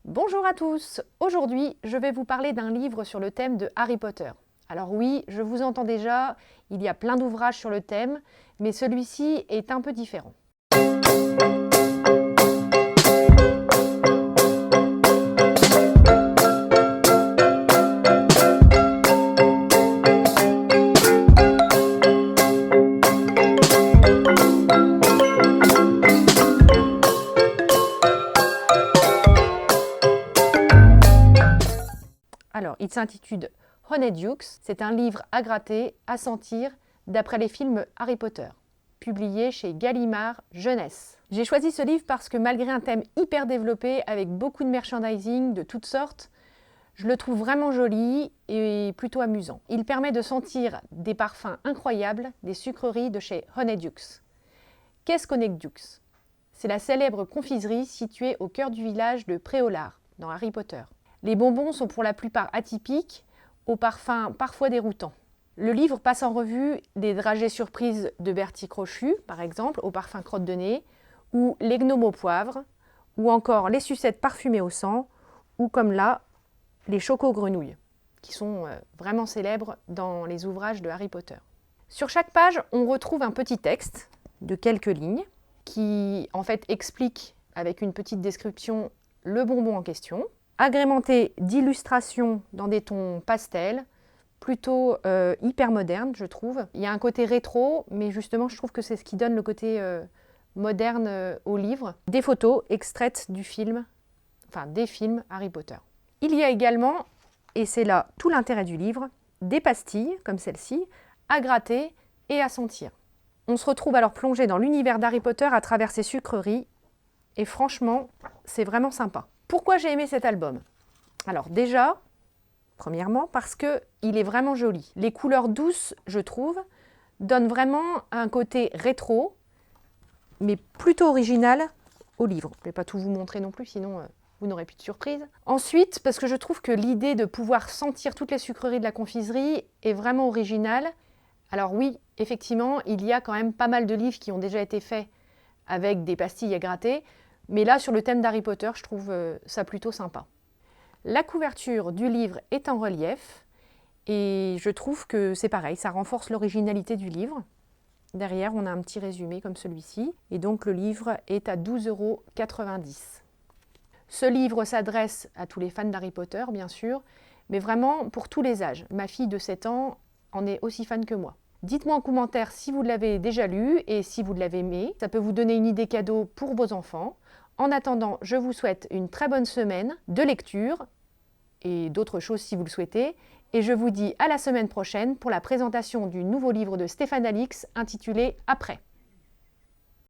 Bonjour à tous! Aujourd'hui, je vais vous parler d'un livre sur le thème de Harry Potter. Alors oui, je vous entends déjà, il y a plein d'ouvrages sur le thème, mais celui-ci est un peu différent. Alors, il s'intitule Honeydukes. C'est un livre à gratter, à sentir, d'après les films Harry Potter, publié chez Gallimard Jeunesse. J'ai choisi ce livre parce que malgré un thème hyper développé, avec beaucoup de merchandising de toutes sortes, je le trouve vraiment joli et plutôt amusant. Il permet de sentir des parfums incroyables des sucreries de chez Honeydukes. Qu'est-ce qu'Honeydukes? C'est la célèbre confiserie située au cœur du village de Préolard, dans Harry Potter. Les bonbons sont pour la plupart atypiques, aux parfums parfois déroutants. Le livre passe en revue des dragées surprises de Bertie Crochu, par exemple, au parfum crotte de nez, ou les gnomes au poivre, ou encore les sucettes parfumées au sang, ou comme là, les chocos-grenouilles, qui sont vraiment célèbres dans les ouvrages de Harry Potter. Sur chaque page, on retrouve un petit texte de quelques lignes, qui en fait explique, avec une petite description, le bonbon en question, agrémenté d'illustrations dans des tons pastels, plutôt hyper modernes, je trouve. Il y a un côté rétro, mais justement, je trouve que c'est ce qui donne le côté moderne au livre. Des photos extraites du film, enfin des films Harry Potter. Il y a également, et c'est là tout l'intérêt du livre, des pastilles, comme celle-ci, à gratter et à sentir. On se retrouve alors plongé dans l'univers d'Harry Potter à travers ces sucreries, et franchement, c'est vraiment sympa. Pourquoi j'ai aimé cet album? Alors déjà, premièrement, parce qu'il est vraiment joli. Les couleurs douces, je trouve, donnent vraiment un côté rétro, mais plutôt original au livre. Je ne vais pas tout vous montrer non plus, sinon vous n'aurez plus de surprise. Ensuite, parce que je trouve que l'idée de pouvoir sentir toutes les sucreries de la confiserie est vraiment originale. Alors oui, effectivement, il y a quand même pas mal de livres qui ont déjà été faits avec des pastilles à gratter, mais là, sur le thème d'Harry Potter, je trouve ça plutôt sympa. La couverture du livre est en relief et je trouve que c'est pareil, ça renforce l'originalité du livre. Derrière, on a un petit résumé comme celui-ci et donc le livre est à 12,90 €. Ce livre s'adresse à tous les fans d'Harry Potter, bien sûr, mais vraiment pour tous les âges. Ma fille de 7 ans en est aussi fan que moi. Dites-moi en commentaire si vous l'avez déjà lu et si vous l'avez aimé. Ça peut vous donner une idée cadeau pour vos enfants. En attendant, je vous souhaite une très bonne semaine de lecture et d'autres choses si vous le souhaitez. Et je vous dis à la semaine prochaine pour la présentation du nouveau livre de Stéphane Alix intitulé « Après ».